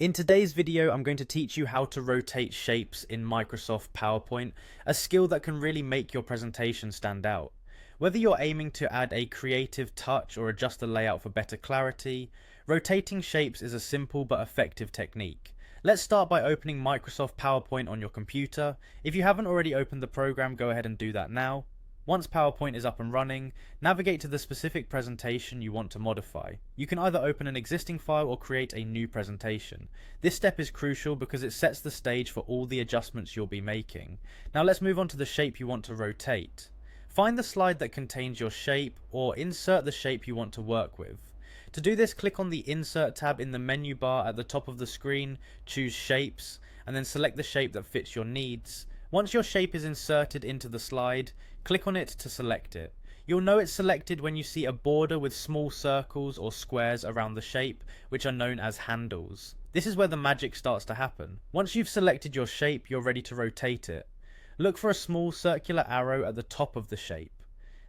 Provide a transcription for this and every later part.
In today's video, I'm going to teach you how to rotate shapes in Microsoft PowerPoint, a skill that can really make your presentation stand out. Whether you're aiming to add a creative touch or adjust the layout for better clarity, rotating shapes is a simple but effective technique. Let's start by opening Microsoft PowerPoint on your computer. If you haven't already opened the program, go ahead and do that now. Once PowerPoint is up and running, navigate to the specific presentation you want to modify. You can either open an existing file or create a new presentation. This step is crucial because it sets the stage for all the adjustments you'll be making. Now let's move on to the shape you want to rotate. Find the slide that contains your shape or insert the shape you want to work with. To do this, click on the Insert tab in the menu bar at the top of the screen, choose Shapes, and then select the shape that fits your needs. Once your shape is inserted into the slide, click on it to select it. You'll know it's selected when you see a border with small circles or squares around the shape, which are known as handles. This is where the magic starts to happen. Once you've selected your shape, you're ready to rotate it. Look for a small circular arrow at the top of the shape.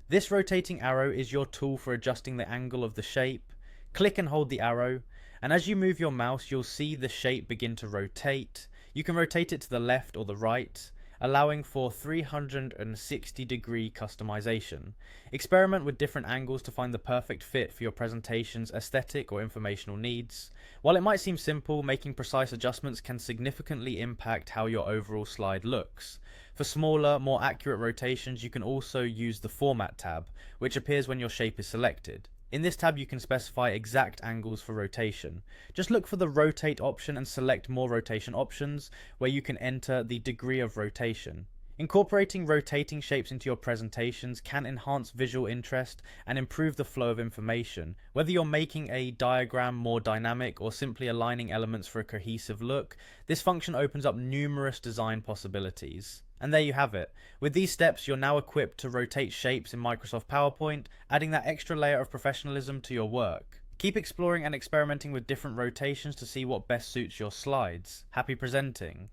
This rotating arrow is your tool for adjusting the angle of the shape. Click and hold the arrow, and as you move your mouse, you'll see the shape begin to rotate. You can rotate it to the left or the right, allowing for 360-degree customization. Experiment with different angles to find the perfect fit for your presentation's aesthetic or informational needs. While it might seem simple, making precise adjustments can significantly impact how your overall slide looks. For smaller, more accurate rotations, you can also use the Format tab, which appears when your shape is selected. In this tab you can specify exact angles for rotation. Just look for the rotate option and select more rotation options, where you can enter the degree of rotation. Incorporating rotating shapes into your presentations can enhance visual interest and improve the flow of information. Whether you're making a diagram more dynamic or simply aligning elements for a cohesive look, this function opens up numerous design possibilities. And there you have it. With these steps, you're now equipped to rotate shapes in Microsoft PowerPoint, adding that extra layer of professionalism to your work. Keep exploring and experimenting with different rotations to see what best suits your slides. Happy presenting!